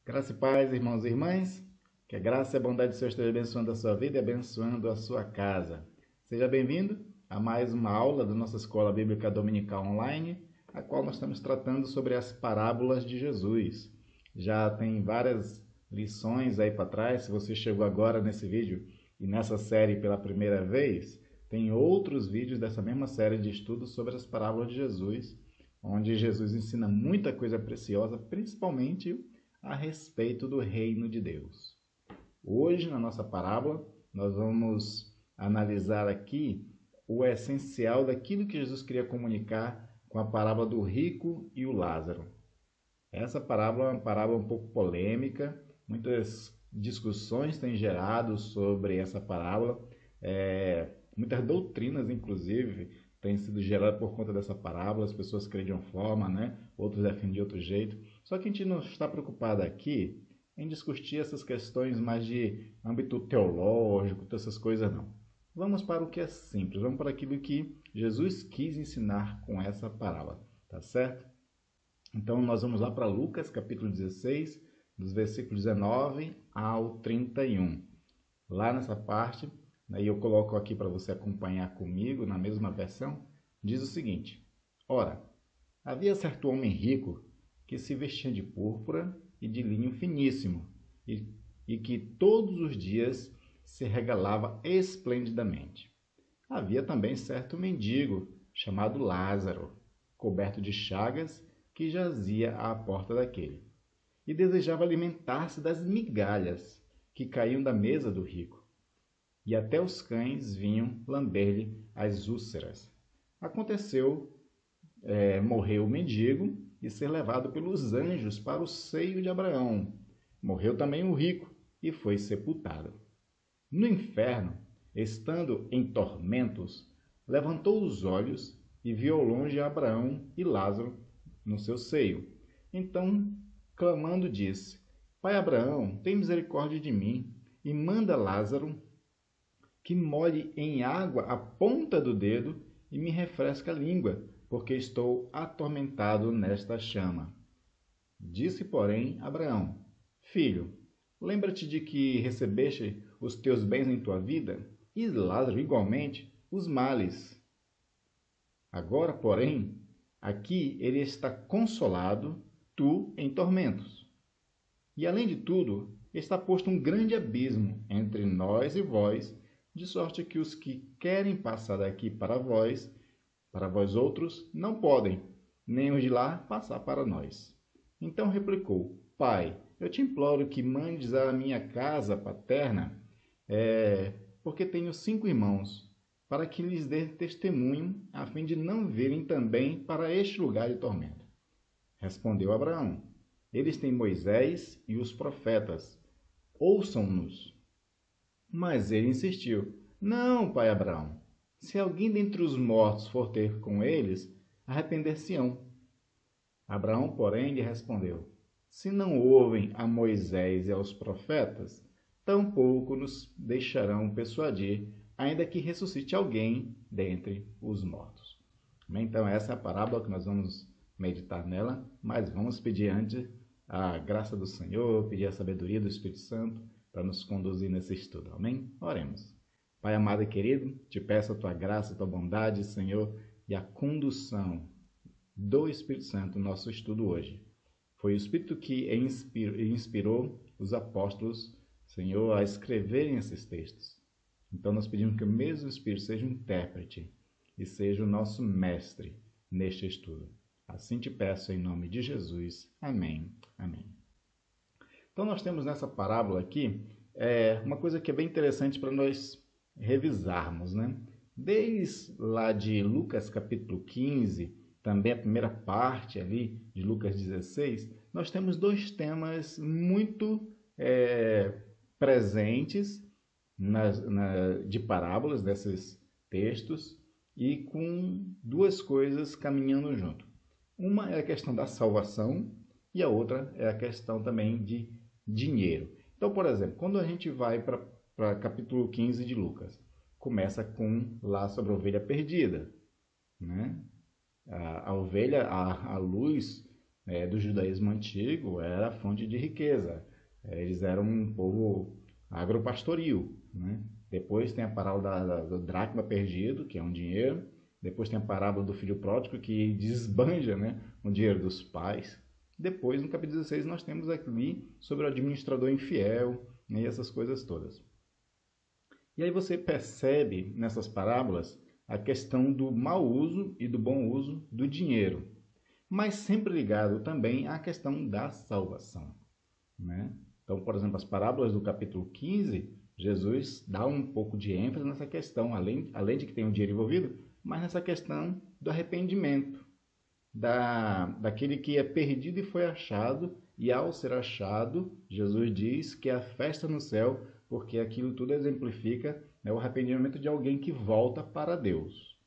Graça e paz, irmãos e irmãs. Que a graça e a bondade do Senhor esteja abençoando a sua vida e abençoando a sua casa. Seja bem-vindo a mais uma aula da nossa Escola Bíblica Dominical Online, a qual nós estamos tratando sobre as parábolas de Jesus. Já tem várias lições aí para trás. Se você chegou agora nesse vídeo e nessa série pela primeira vez, tem outros vídeos dessa mesma série de estudos sobre as parábolas de Jesus, onde Jesus ensina muita coisa preciosa, principalmente a respeito do reino de Deus. Hoje, na nossa parábola, nós vamos analisar aqui o essencial daquilo que Jesus queria comunicar com a parábola do rico e o Lázaro. Essa parábola é uma parábola um pouco polêmica, muitas discussões têm gerado sobre essa parábola, muitas doutrinas, inclusive, têm sido geradas por conta dessa parábola. As pessoas creem de uma forma, né? Outros defendem de outro jeito. Só que a gente não está preocupado aqui em discutir essas questões mais de âmbito teológico, essas coisas não. Vamos para o que é simples, vamos para aquilo que Jesus quis ensinar com essa parábola, tá certo? Então nós vamos lá para Lucas, capítulo 16, dos versículos 19 ao 31. Lá nessa parte, e eu coloco aqui para você acompanhar comigo na mesma versão, diz o seguinte: Ora, havia certo homem rico que se vestia de púrpura e de linho finíssimo e que todos os dias se regalava esplendidamente. Havia também certo mendigo chamado Lázaro, coberto de chagas, que jazia à porta daquele e desejava alimentar-se das migalhas que caíam da mesa do rico, e até os cães vinham lamber-lhe as úlceras. Aconteceu morreu o mendigo e ser levado pelos anjos para o seio de Abraão. Morreu também o rico e foi sepultado. No inferno, estando em tormentos, levantou os olhos e viu ao longe Abraão e Lázaro no seu seio. Então, clamando, disse: Pai Abraão, tem misericórdia de mim e manda Lázaro que molhe em água a ponta do dedo e me refresque a língua, porque estou atormentado nesta chama. Disse, porém, Abraão: Filho, lembra-te de que recebeste os teus bens em tua vida, e Lázaro igualmente os males. Agora, porém, aqui ele está consolado, tu em tormentos. E além de tudo, está posto um grande abismo entre nós e vós, de sorte que os que querem passar daqui para vós outros, não podem, nem os de lá passar para nós. Então replicou: Pai, eu te imploro que mandes à minha casa paterna, porque tenho 5 irmãos, para que lhes dê testemunho, a fim de não virem também para este lugar de tormento. Respondeu Abraão: Eles têm Moisés e os profetas, ouçam-nos. Mas ele insistiu: Não, pai Abraão, se alguém dentre os mortos for ter com eles, arrepender-se-ão. Abraão, porém, lhe respondeu: Se não ouvem a Moisés e aos profetas, tampouco nos deixarão persuadir, ainda que ressuscite alguém dentre os mortos. Então, essa é a parábola que nós vamos meditar nela, mas vamos pedir antes a graça do Senhor, pedir a sabedoria do Espírito Santo para nos conduzir nesse estudo. Amém? Oremos. Pai amado e querido, te peço a tua graça, a tua bondade, Senhor, e a condução do Espírito Santo no nosso estudo hoje. Foi o Espírito que inspirou os apóstolos, Senhor, a escreverem esses textos. Então nós pedimos que o mesmo Espírito seja o intérprete e seja o nosso mestre neste estudo. Assim te peço em nome de Jesus. Amém. Amém. Então nós temos nessa parábola aqui uma coisa que é bem interessante para nós revisarmos, né? Desde lá de Lucas capítulo 15, também a primeira parte ali de Lucas 16, nós temos 2 temas muito presentes de parábolas desses textos e com 2 coisas caminhando junto. Uma é a questão da salvação e a outra é a questão também de dinheiro. Então, por exemplo, quando a gente vai para capítulo 15 de Lucas, começa com lá sobre a ovelha perdida, né? A ovelha, a luz do judaísmo antigo era fonte de riqueza. Eles eram um povo agropastoril, né? Depois tem a parábola do dracma perdido, que é um dinheiro. Depois tem a parábola do filho pródigo, que desbanja, né, o dinheiro dos pais. Depois, no capítulo 16, nós temos aqui sobre o administrador infiel, né, e essas coisas todas. E aí você percebe nessas parábolas a questão do mau uso e do bom uso do dinheiro, mas sempre ligado também à questão da salvação, né? Então, por exemplo, as parábolas do capítulo 15, Jesus dá um pouco de ênfase nessa questão, além de que tem o dinheiro envolvido, mas nessa questão do arrependimento, daquele que é perdido e foi achado, e ao ser achado, Jesus diz que é a festa no céu, porque aquilo tudo exemplifica, né, o arrependimento de alguém que volta para Deus.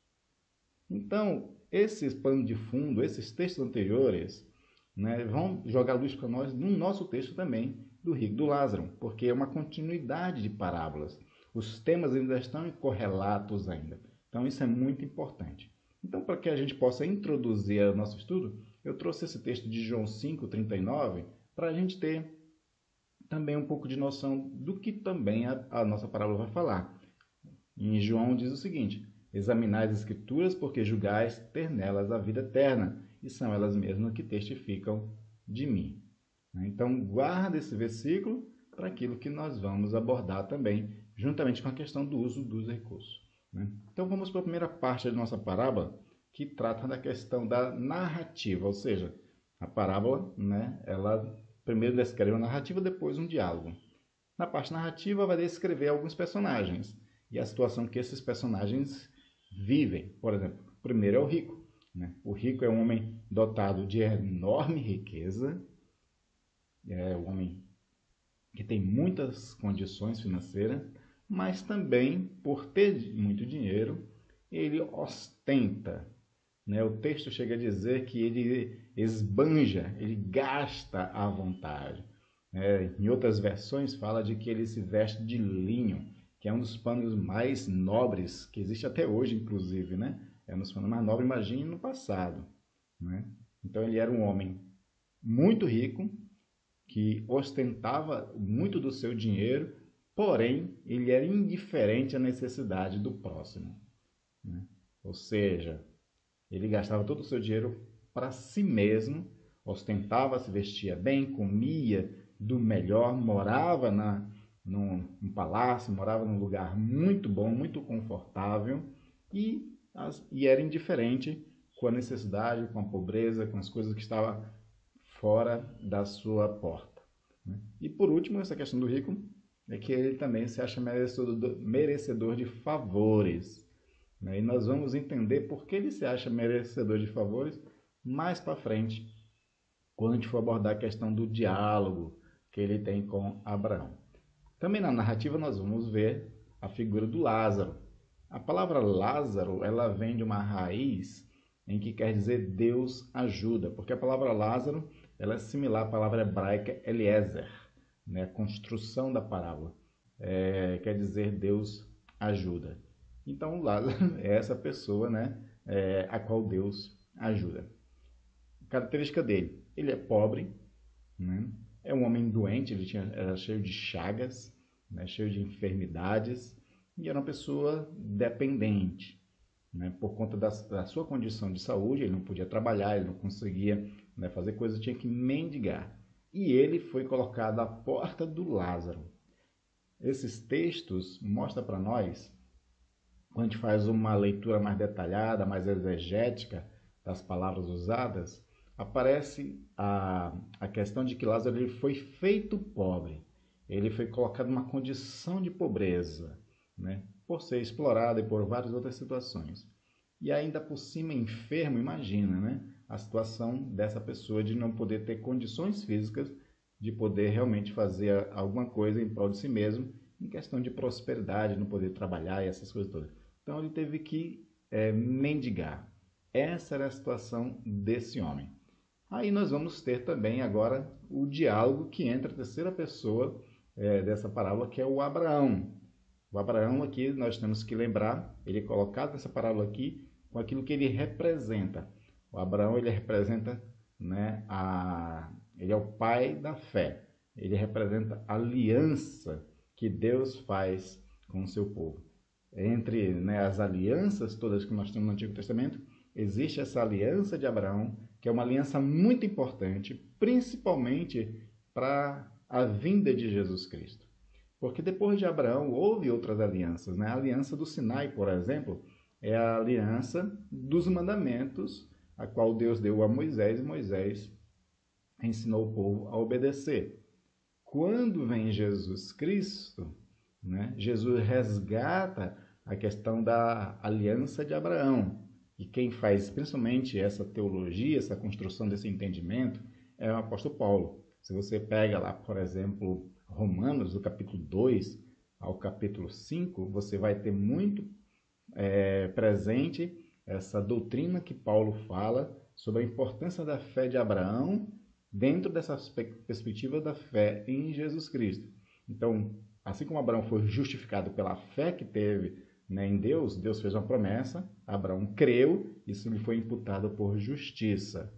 Então, esses panos de fundo, esses textos anteriores, né, vão jogar luz para nós no nosso texto também, do rico e do Lázaro, porque é uma continuidade de parábolas. Os temas ainda estão correlatos ainda. Então, isso é muito importante. Então, para que a gente possa introduzir o nosso estudo, eu trouxe esse texto de João 5:39 para a gente ter também um pouco de noção do que também a nossa parábola vai falar. Em João diz o seguinte: examinai as Escrituras, porque julgais ter nelas a vida eterna, e são elas mesmas que testificam de mim. Então, guarda esse versículo para aquilo que nós vamos abordar também, juntamente com a questão do uso dos recursos. Então, vamos para a primeira parte da nossa parábola, que trata da questão da narrativa, ou seja, a parábola, né, ela primeiro descreve uma narrativa, depois um diálogo. Na parte narrativa, vai descrever alguns personagens e a situação que esses personagens vivem. Por exemplo, o primeiro é o rico. O rico é um homem dotado de enorme riqueza, é um homem que tem muitas condições financeiras, mas também, por ter muito dinheiro, ele ostenta. O texto chega a dizer que ele esbanja, ele gasta à vontade. Em outras versões fala de que ele se veste de linho, que é um dos panos mais nobres, que existe até hoje, inclusive, É um dos panos mais nobres, imagine no passado. Então ele era um homem muito rico, que ostentava muito do seu dinheiro, porém ele era indiferente à necessidade do próximo. Ou seja, ele gastava todo o seu dinheiro para si mesmo, ostentava, se vestia bem, comia do melhor, morava num palácio, morava num lugar muito bom, muito confortável e era indiferente com a necessidade, com a pobreza, com as coisas que estavam fora da sua porta. E por último, essa questão do rico é que ele também se acha merecedor de favores. E nós vamos entender por que ele se acha merecedor de favores mais para frente, quando a gente for abordar a questão do diálogo que ele tem com Abraão. Também na narrativa nós vamos ver a figura do Lázaro. A palavra Lázaro, ela vem de uma raiz em que quer dizer Deus ajuda, porque a palavra Lázaro, ela é similar à palavra hebraica Eliezer, a construção da parábola, quer dizer Deus ajuda. Então, Lázaro é essa pessoa, a qual Deus ajuda. Característica dele: ele é pobre, é um homem doente, era cheio de chagas, cheio de enfermidades, e era uma pessoa dependente. Por conta da sua condição de saúde, ele não podia trabalhar, ele não conseguia fazer coisas, tinha que mendigar. E ele foi colocado à porta do Lázaro. Esses textos mostram para nós, quando a gente faz uma leitura mais detalhada, mais exegética das palavras usadas, aparece a questão de que Lázaro ele foi feito pobre. Ele foi colocado numa condição de pobreza, por ser explorado e por várias outras situações. E ainda por cima enfermo, imagina, a situação dessa pessoa de não poder ter condições físicas de poder realmente fazer alguma coisa em prol de si mesmo, em questão de prosperidade, não poder trabalhar e essas coisas todas. Então ele teve que mendigar. Essa era a situação desse homem. Aí nós vamos ter também agora o diálogo que entra a terceira pessoa dessa parábola, que é o Abraão. O Abraão aqui, nós temos que lembrar, ele é colocado nessa parábola aqui com aquilo que ele representa. O Abraão, ele representa né, ele é o pai da fé. Ele representa a aliança que Deus faz com o seu povo. Entre, né, as alianças todas que nós temos no Antigo Testamento, existe essa aliança de Abraão, que é uma aliança muito importante, principalmente para a vinda de Jesus Cristo. Porque depois de Abraão houve outras alianças, né? A aliança do Sinai, por exemplo, é a aliança dos mandamentos, a qual Deus deu a Moisés, e Moisés ensinou o povo a obedecer. Quando vem Jesus Cristo, né, Jesus resgata a questão da aliança de Abraão. E quem faz principalmente essa teologia, essa construção desse entendimento, é o apóstolo Paulo. Se você pega lá, por exemplo, Romanos, do capítulo 2 ao capítulo 5, você vai ter muito presente essa doutrina que Paulo fala sobre a importância da fé de Abraão dentro dessa perspectiva da fé em Jesus Cristo. Então, assim como Abraão foi justificado pela fé que teve, né, em Deus, Deus fez uma promessa, Abraão creu, isso lhe foi imputado por justiça.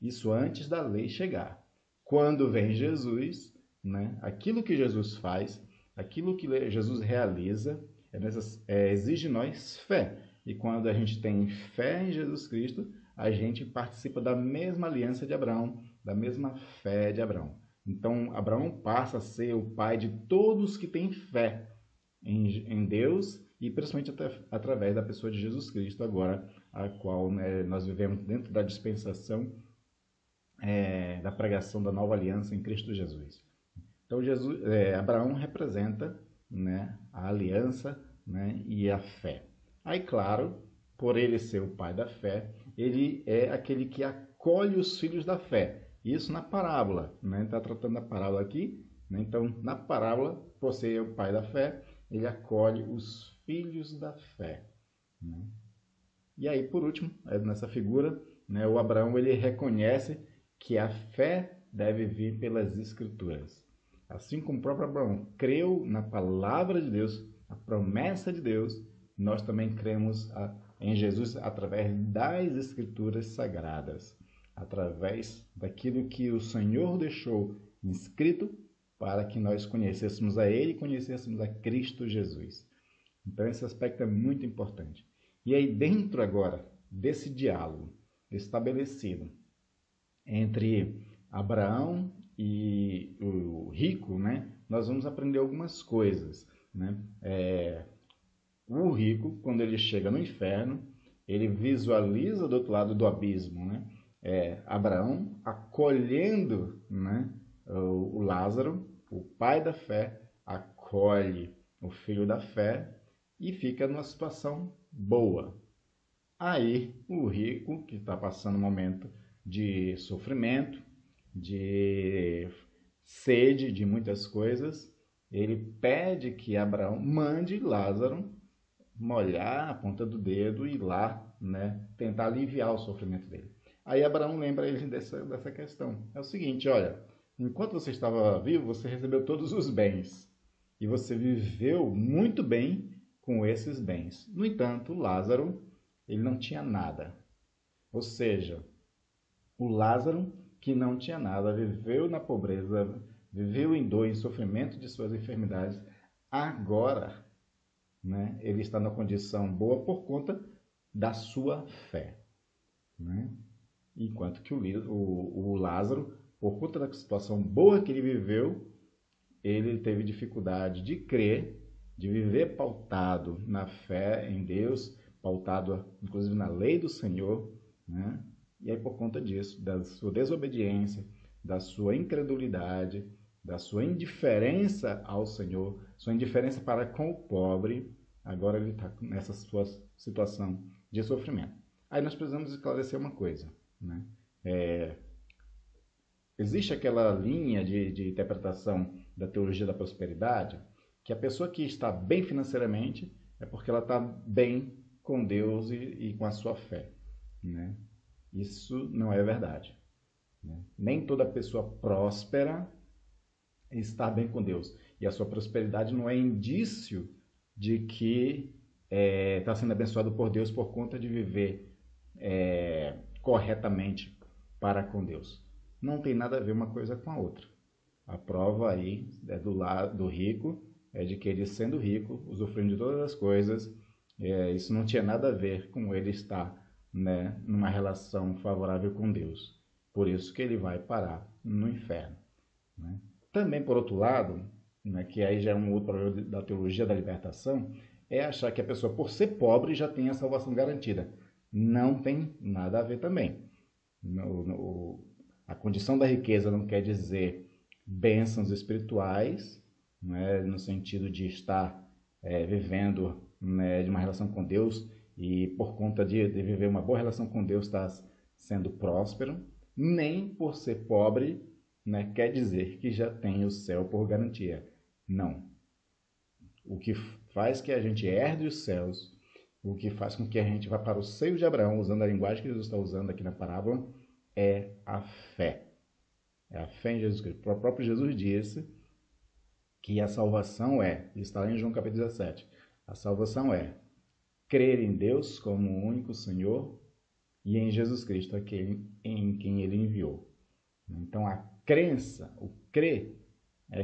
Isso antes da lei chegar. Quando vem Jesus, né, aquilo que Jesus faz, aquilo que Jesus realiza, exige de nós fé. E quando a gente tem fé em Jesus Cristo, a gente participa da mesma aliança de Abraão, da mesma fé de Abraão. Então, Abraão passa a ser o pai de todos que têm fé em Deus e principalmente através da pessoa de Jesus Cristo, agora, a qual, né, nós vivemos dentro da dispensação da pregação da nova aliança em Cristo Jesus. Então, Abraão representa, né, a aliança, né, e a fé. Aí, claro, por ele ser o pai da fé, ele é aquele que acolhe os filhos da fé. Isso na parábola, né? Está tratando da parábola aqui, né? Então, na parábola, por ser o pai da fé, ele acolhe os filhos da fé, né? E aí, por último, nessa figura, né, o Abraão ele reconhece que a fé deve vir pelas Escrituras. Assim como o próprio Abraão creu na palavra de Deus, a promessa de Deus, nós também cremos em Jesus através das Escrituras Sagradas, através daquilo que o Senhor deixou inscrito para que nós conhecêssemos a Ele e conhecêssemos a Cristo Jesus. Então, esse aspecto é muito importante. E aí, dentro agora desse diálogo estabelecido entre Abraão e o rico, né, nós vamos aprender algumas coisas, né? O rico, quando ele chega no inferno, ele visualiza do outro lado do abismo, né? Abraão acolhendo, né, o Lázaro, o pai da fé, acolhe o filho da fé e fica numa situação boa. Aí o rico, que está passando um momento de sofrimento, de sede, de muitas coisas, ele pede que Abraão mande Lázaro molhar a ponta do dedo e ir lá, né, tentar aliviar o sofrimento dele. Aí Abraão lembra ele dessa questão. É o seguinte, olha, enquanto você estava vivo, você recebeu todos os bens e você viveu muito bem com esses bens. No entanto, Lázaro, ele não tinha nada. Ou seja, o Lázaro, que não tinha nada, viveu na pobreza, viveu em dor, em sofrimento de suas enfermidades, agora, né, ele está na condição boa por conta da sua fé, né? Enquanto que o Lázaro, por conta da situação boa que ele viveu, ele teve dificuldade de crer, de viver pautado na fé em Deus, pautado inclusive na lei do Senhor, né? E aí, por conta disso, da sua desobediência, da sua incredulidade, da sua indiferença ao Senhor, sua indiferença para com o pobre, agora ele está nessa sua situação de sofrimento. Aí nós precisamos esclarecer uma coisa, né? Existe aquela linha de interpretação da teologia da prosperidade, que a pessoa que está bem financeiramente é porque ela está bem com Deus e com a sua fé, né? Isso não é verdade, né? Nem toda pessoa próspera está bem com Deus. E a sua prosperidade não é indício de que está sendo abençoado por Deus por conta de viver corretamente para com Deus. Não tem nada a ver uma coisa com a outra. A prova aí do lado do rico é de que ele, sendo rico, usufruindo de todas as coisas, isso não tinha nada a ver com ele estar, né, numa relação favorável com Deus. Por isso que ele vai parar no inferno, né? Também, por outro lado, né, que aí já é um outro problema da teologia da libertação, é achar que a pessoa, por ser pobre, já tem a salvação garantida. Não tem nada a ver também. A condição da riqueza não quer dizer bênçãos espirituais, né, no sentido de estar vivendo, né, de uma relação com Deus e por conta de viver uma boa relação com Deus está sendo próspero, nem por ser pobre, né, quer dizer que já tem o céu por garantia. Não. O que faz que a gente herde os céus, o que faz com que a gente vá para o seio de Abraão, usando a linguagem que Jesus está usando aqui na parábola, é a fé. É a fé em Jesus Cristo. O próprio Jesus disse que a salvação está lá em João capítulo 17, a salvação é crer em Deus como o único Senhor e em Jesus Cristo, em quem Ele enviou. Então, a crença, o crer,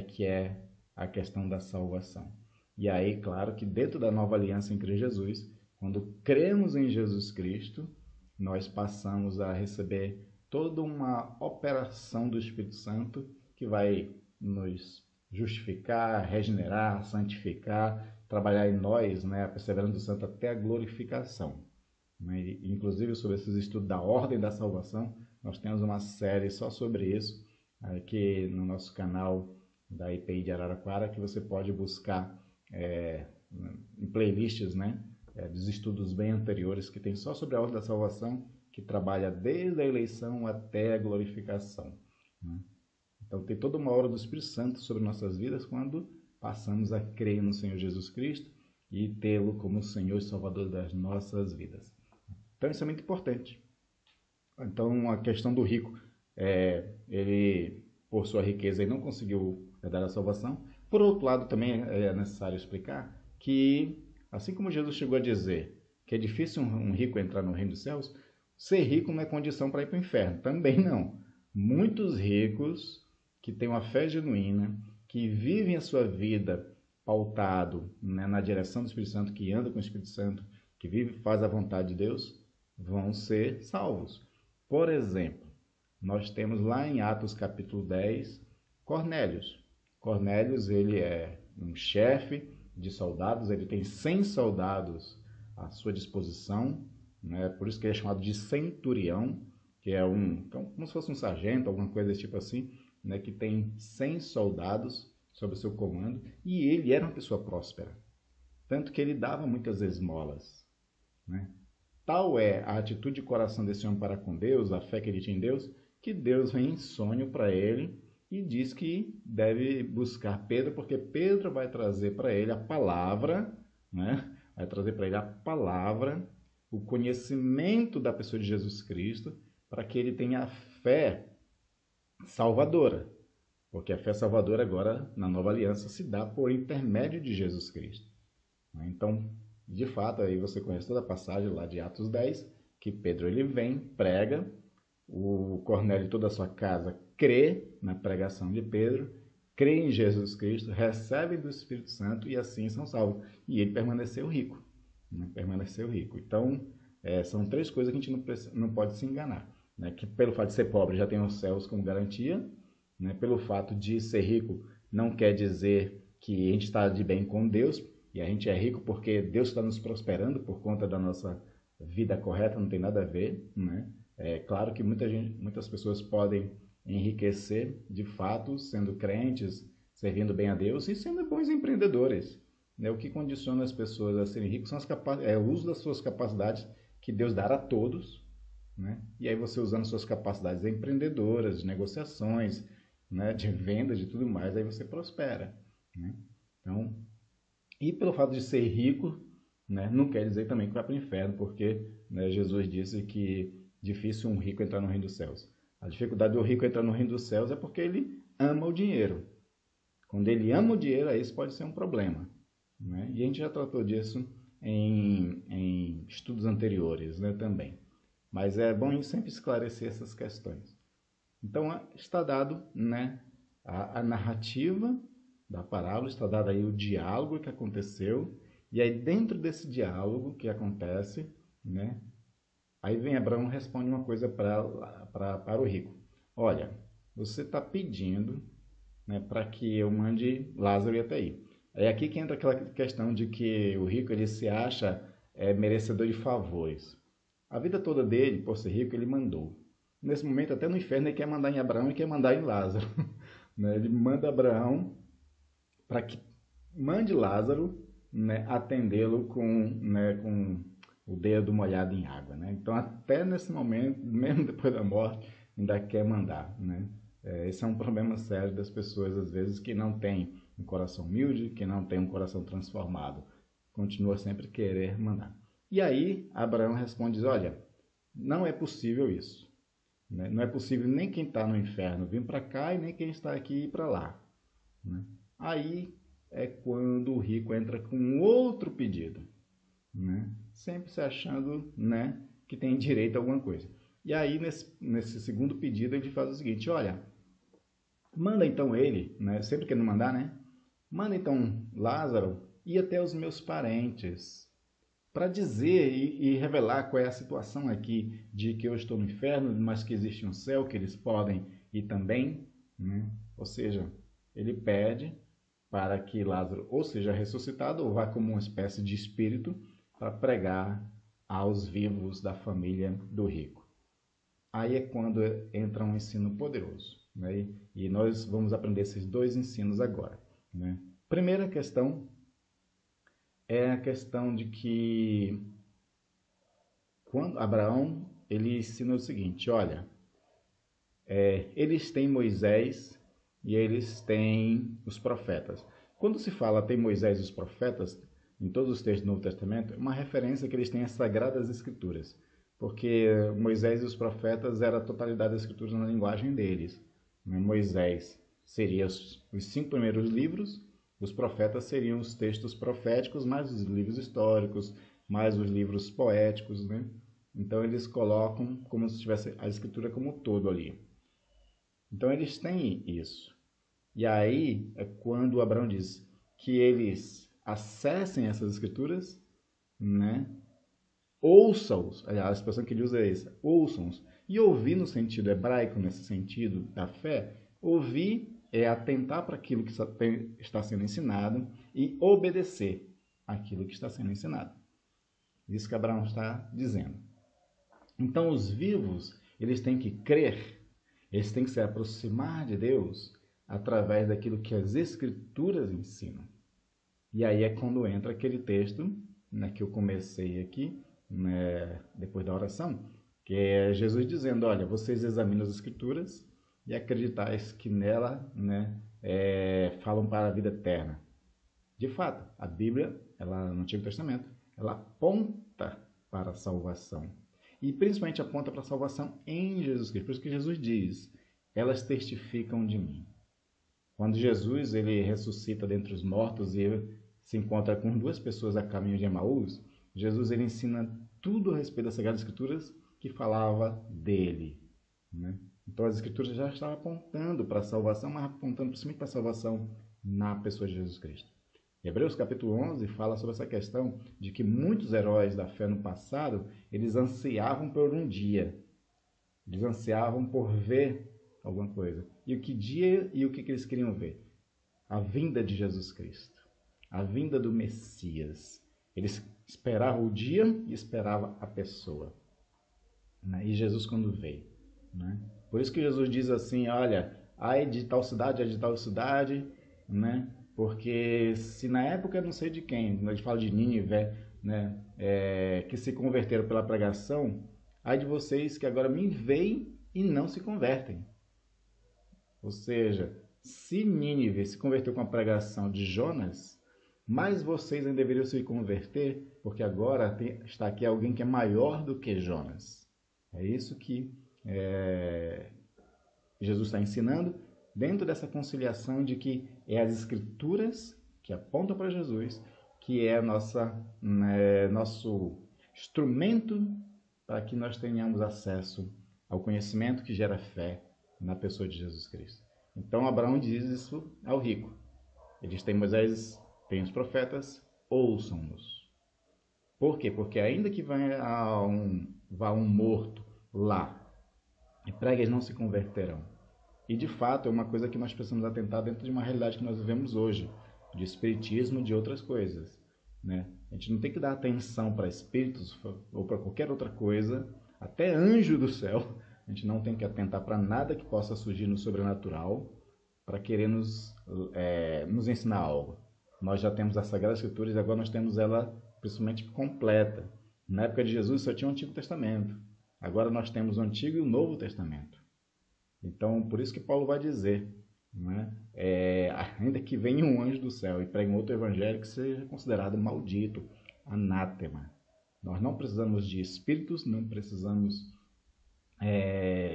que é a questão da salvação. E aí, claro que dentro da nova aliança em Cristo Jesus, quando cremos em Jesus Cristo, nós passamos a receber toda uma operação do Espírito Santo que vai nos justificar, regenerar, santificar, trabalhar em nós, né, a perseverança do santo até a glorificação. Inclusive, sobre esses estudos da ordem da salvação, nós temos uma série só sobre isso, aqui no nosso canal da IPI de Araraquara, que você pode buscar em playlists, né, dos estudos bem anteriores, que tem só sobre a ordem da salvação, que trabalha desde a eleição até a glorificação, né? Então, tem toda uma obra do Espírito Santo sobre nossas vidas quando passamos a crer no Senhor Jesus Cristo e tê-lo como Senhor e Salvador das nossas vidas. Então, isso é muito importante. Então, a questão do rico, ele, por sua riqueza, ele não conseguiu dar a salvação. Por outro lado, também é necessário explicar que, assim como Jesus chegou a dizer que é difícil um rico entrar no reino dos céus, ser rico não é condição para ir para o inferno. Também não. Muitos ricos que têm uma fé genuína, que vivem a sua vida pautado, né, na direção do Espírito Santo, que anda com o Espírito Santo, que vive e faz a vontade de Deus, vão ser salvos. Por exemplo, nós temos lá em Atos capítulo 10, Cornélios. Cornélios, ele é um chefe de soldados, ele tem 100 soldados à sua disposição, né? Por isso que ele é chamado de centurião, que é como se fosse um sargento, alguma coisa desse tipo assim, né? Que tem 100 soldados sob o seu comando, e ele era uma pessoa próspera, tanto que ele dava muitas esmolas, né? Tal é a atitude de coração desse homem para com Deus, a fé que ele tinha em Deus, que Deus vem em sonho para ele e diz que deve buscar Pedro, porque Pedro vai trazer para ele a palavra, né? Vai trazer para ele a palavra, o conhecimento da pessoa de Jesus Cristo, para que ele tenha a fé salvadora. Porque a fé salvadora agora, na nova aliança, se dá por intermédio de Jesus Cristo. Então, de fato, aí você conhece toda a passagem lá de Atos 10, que Pedro ele vem, prega, o Cornélio e toda a sua casa crê na pregação de Pedro, crê em Jesus Cristo, recebe do Espírito Santo e assim são salvos. E ele permaneceu rico, né? Permaneceu rico. Então, são três coisas que a gente não pode se enganar, né? Que pelo fato de ser pobre já tem os céus como garantia, né? Pelo fato de ser rico não quer dizer que a gente está de bem com Deus, e a gente é rico porque Deus está nos prosperando por conta da nossa vida correta, não tem nada a ver, né? É claro que muitas pessoas podem enriquecer, de fato, sendo crentes, servindo bem a Deus e sendo bons empreendedores, né? O que condiciona as pessoas a serem ricos são o uso das suas capacidades que Deus dá a todos, né? E aí você usando suas capacidades empreendedoras, de negociações, né? De venda, de tudo mais, aí você prospera, né? Então, e pelo fato de ser rico, né, não quer dizer também que vai para o inferno, porque, né, Jesus disse que difícil um rico entrar no reino dos céus. A dificuldade do rico entrar no reino dos céus é porque ele ama o dinheiro. Quando ele ama o dinheiro, aí isso pode ser um problema, né? E a gente já tratou disso em estudos anteriores, né, também. Mas é bom sempre esclarecer essas questões. Então, está dado, né, a narrativa da parábola, está dado aí o diálogo que aconteceu, e aí dentro desse diálogo que acontece, né, aí vem Abraão e responde uma coisa para o rico. Olha, você está pedindo, né, para que eu mande Lázaro ir até aí. É aqui que entra aquela questão de que o rico ele se acha merecedor de favores. A vida toda dele, por ser rico, ele mandou. Nesse momento, até no inferno, ele quer mandar em Abraão e quer mandar em Lázaro. Né? Ele manda Abraão para que mande Lázaro, né, atendê-lo com o dedo molhado em água. Né? Então, até nesse momento, mesmo depois da morte, ainda quer mandar. Né? Esse é um problema sério das pessoas, às vezes, que não têm um coração humilde, que não têm um coração transformado. Continua sempre querer mandar. E aí, Abraão responde, diz, olha, não é possível isso. Né? Não é possível nem quem está no inferno vir para cá e nem quem está aqui ir para lá. Né? Aí é quando o rico entra com outro pedido. Né? Sempre se achando, né, que tem direito a alguma coisa. E aí, nesse segundo pedido, ele faz o seguinte, olha, manda então ele, né, sempre querendo mandar, né? Manda então Lázaro ir até os meus parentes, para dizer e revelar qual é a situação aqui de que eu estou no inferno, mas que existe um céu, que eles podem ir também. Né? Ou seja, ele pede para que Lázaro ou seja ressuscitado ou vá como uma espécie de espírito para pregar aos vivos da família do rico. Aí é quando entra um ensino poderoso. Né? E nós vamos aprender esses dois ensinos agora. Né? Primeira questão é a questão de que quando Abraão ele ensina o seguinte, olha, eles têm Moisés e eles têm os profetas. Quando se fala tem Moisés e os profetas, em todos os textos do Novo Testamento, é uma referência que eles têm às Sagradas Escrituras, porque Moisés e os profetas era a totalidade das Escrituras na linguagem deles. Moisés seria os 5 primeiros livros, os profetas seriam os textos proféticos, mais os livros históricos, mais os livros poéticos, né? Então eles colocam como se tivesse a escritura como um todo ali. Então eles têm isso. E aí é quando Abraão diz que eles acessem essas escrituras, né? Ouçam-os, aliás, a expressão que ele usa é essa, ouçam-os. E ouvir no sentido hebraico, nesse sentido da fé, ouvir é atentar para aquilo que está sendo ensinado e obedecer aquilo que está sendo ensinado. Isso que Abraão está dizendo. Então, os vivos, eles têm que crer, eles têm que se aproximar de Deus através daquilo que as Escrituras ensinam. E aí é quando entra aquele texto, né, que eu comecei aqui, né, depois da oração, que é Jesus dizendo, olha, vocês examinam as Escrituras e acreditais que nela, né, falam para a vida eterna. De fato, a Bíblia, ela, no Antigo Testamento, ela aponta para a salvação. E principalmente aponta para a salvação em Jesus Cristo. Por isso que Jesus diz, elas testificam de mim. Quando Jesus ele ressuscita dentre os mortos e ele se encontra com 2 pessoas a caminho de Emaús, Jesus ele ensina tudo a respeito das Sagradas Escrituras que falava dele. Né? Então as Escrituras já estavam apontando para a salvação, mas apontando principalmente para a salvação na pessoa de Jesus Cristo. Hebreus capítulo 11 fala sobre essa questão de que muitos heróis da fé no passado, eles ansiavam por um dia. Eles ansiavam por ver alguma coisa. E o que dia e o que eles queriam ver? A vinda de Jesus Cristo. A vinda do Messias. Eles esperavam o dia e esperavam a pessoa. Né? E Jesus quando veio. Né? Por isso que Jesus diz assim, olha, ai de tal cidade, né? Porque se na época, não sei de quem, a gente fala de Nínive, né? Que se converteram pela pregação, ai de vocês que agora me veem e não se convertem. Ou seja, se Nínive se converteu com a pregação de Jonas, mais vocês ainda deveriam se converter, porque agora está aqui alguém que é maior do que Jonas. É isso que Jesus está ensinando dentro dessa conciliação de que é as Escrituras que apontam para Jesus, que é nosso instrumento para que nós tenhamos acesso ao conhecimento que gera fé na pessoa de Jesus Cristo. Então Abraão diz isso ao rico. Ele diz: tem Moisés, tem os profetas, ouçam-nos. Por quê? Porque ainda que vá um morto lá e pregue, eles não se converterão. E de fato é uma coisa que nós precisamos atentar dentro de uma realidade que nós vivemos hoje, de espiritismo e de outras coisas, né? A gente não tem que dar atenção para espíritos ou para qualquer outra coisa, até anjo do céu. A gente não tem que atentar para nada que possa surgir no sobrenatural para querer nos ensinar algo. Nós já temos a Sagrada Escritura e agora nós temos ela principalmente completa. Na época de Jesus só tinha o Antigo Testamento. Agora nós temos o Antigo e o Novo Testamento. Então, por isso que Paulo vai dizer, né? Ainda que venha um anjo do céu e pregue um outro evangelho, que seja considerado maldito, anátema. Nós não precisamos de espíritos, não precisamos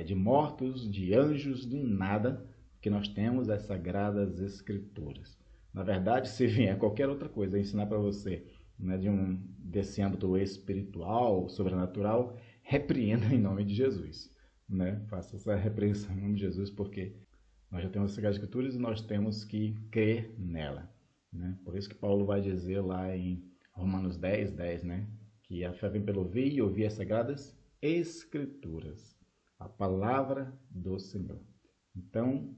de mortos, de anjos, de nada, que nós temos as Sagradas Escrituras. Na verdade, se vier qualquer outra coisa ensinar para você, né, desse âmbito espiritual, sobrenatural, repreenda em nome de Jesus, né? Faça essa repreensão em nome de Jesus, porque nós já temos as Sagradas Escrituras e nós temos que crer nela, né? Por isso que Paulo vai dizer lá em Romanos 10:10, né, que a fé vem pelo ouvir e ouvir as Sagradas Escrituras, a palavra do Senhor. Então,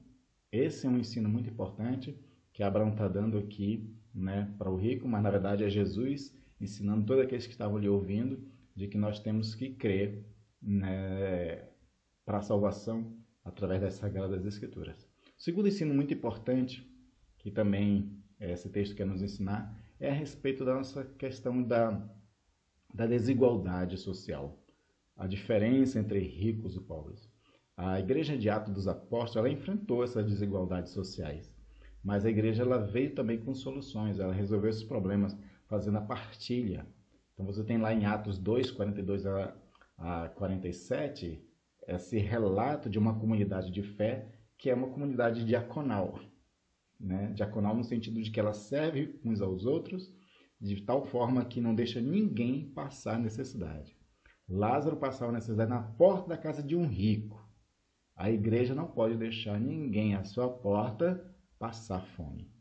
esse é um ensino muito importante que Abraão está dando aqui, né, para o rico, mas na verdade é Jesus ensinando todos aqueles que estavam lhe ouvindo de que nós temos que crer, né, para a salvação através das Sagradas Escrituras. O segundo ensino muito importante, que também esse texto quer nos ensinar, é a respeito da nossa questão da desigualdade social, a diferença entre ricos e pobres. A igreja de Atos dos Apóstolos, ela enfrentou essas desigualdades sociais, mas a igreja ela veio também com soluções, ela resolveu esses problemas fazendo a partilha. Então você tem lá em Atos 2, 42 a 47, esse relato de uma comunidade de fé que é uma comunidade diaconal, né? Diaconal no sentido de que ela serve uns aos outros de tal forma que não deixa ninguém passar necessidade. Lázaro passava necessidade na porta da casa de um rico. A igreja não pode deixar ninguém à sua porta passar fome.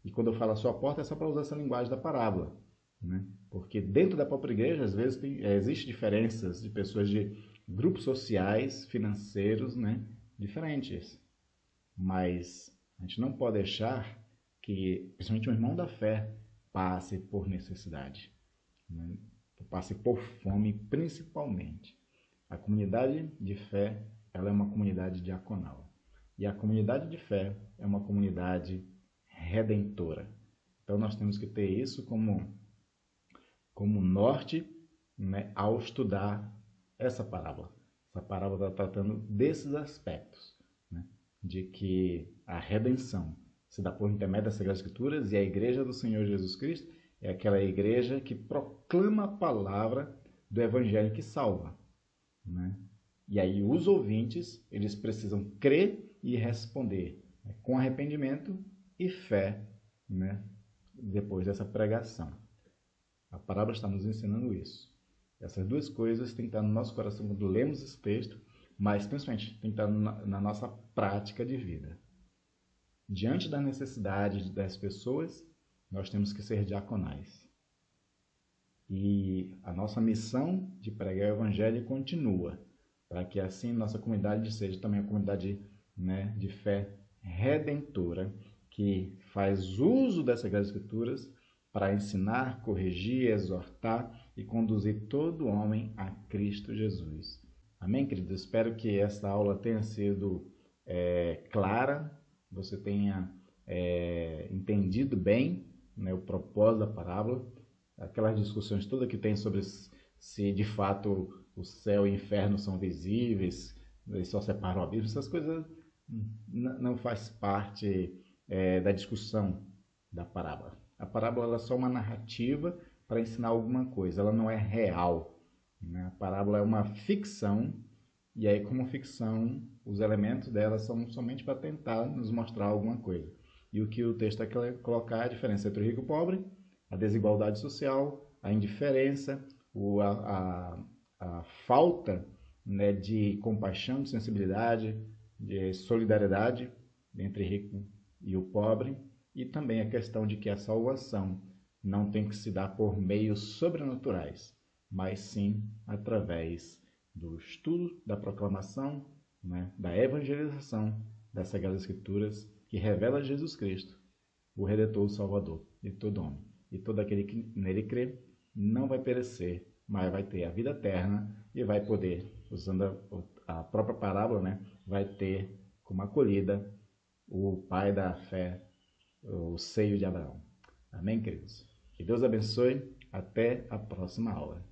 E quando eu falo à sua porta, é só para usar essa linguagem da parábola, né? Porque dentro da própria igreja, às vezes, existe diferenças de pessoas de grupos sociais, financeiros, né, diferentes. Mas a gente não pode deixar que, principalmente um irmão da fé, passe por necessidade, né? Passe por fome, principalmente. A comunidade de fé, ela é uma comunidade diaconal. E a comunidade de fé é uma comunidade redentora. Então nós temos que ter isso como norte, né, ao estudar essa parábola. Essa parábola está tratando desses aspectos, né, de que a redenção se dá por intermédio das Sagradas Escrituras e a igreja do Senhor Jesus Cristo é aquela igreja que proclama a palavra do Evangelho que salva, né? E aí os ouvintes, eles precisam crer e responder, né, com arrependimento e fé, né, depois dessa pregação. A parábola está nos ensinando isso. Essas duas coisas têm que estar no nosso coração quando lemos esse texto, mas principalmente tem que estar na nossa prática de vida. Diante da necessidade das pessoas, nós temos que ser diaconais. E a nossa missão de pregar o Evangelho continua, para que assim nossa comunidade seja também uma comunidade, né, de fé redentora, que faz uso das Sagradas Escrituras para ensinar, corrigir, exortar e conduzir todo homem a Cristo Jesus. Amém, queridos? Espero que essa aula tenha sido clara, você tenha entendido bem, né, o propósito da parábola, aquelas discussões todas que tem sobre se de fato o céu e o inferno são visíveis, eles só separam o abismo, essas coisas não faz parte da discussão da parábola. A parábola ela é só uma narrativa para ensinar alguma coisa, ela não é real, né? A parábola é uma ficção, e aí como ficção, os elementos dela são somente para tentar nos mostrar alguma coisa. E o que o texto quer colocar é a diferença entre o rico e o pobre, a desigualdade social, a indiferença, a falta, né, de compaixão, de sensibilidade, de solidariedade entre rico e o pobre, e também a questão de que a salvação não tem que se dar por meios sobrenaturais, mas sim através do estudo, da proclamação, né, da evangelização das Sagradas Escrituras, que revela Jesus Cristo, o Redentor, o Salvador de todo homem. E todo aquele que nele crê não vai perecer, mas vai ter a vida eterna e vai poder, usando a própria parábola, né, vai ter como acolhida o pai da fé, o seio de Abraão. Amém, queridos? Que Deus abençoe. Até a próxima aula.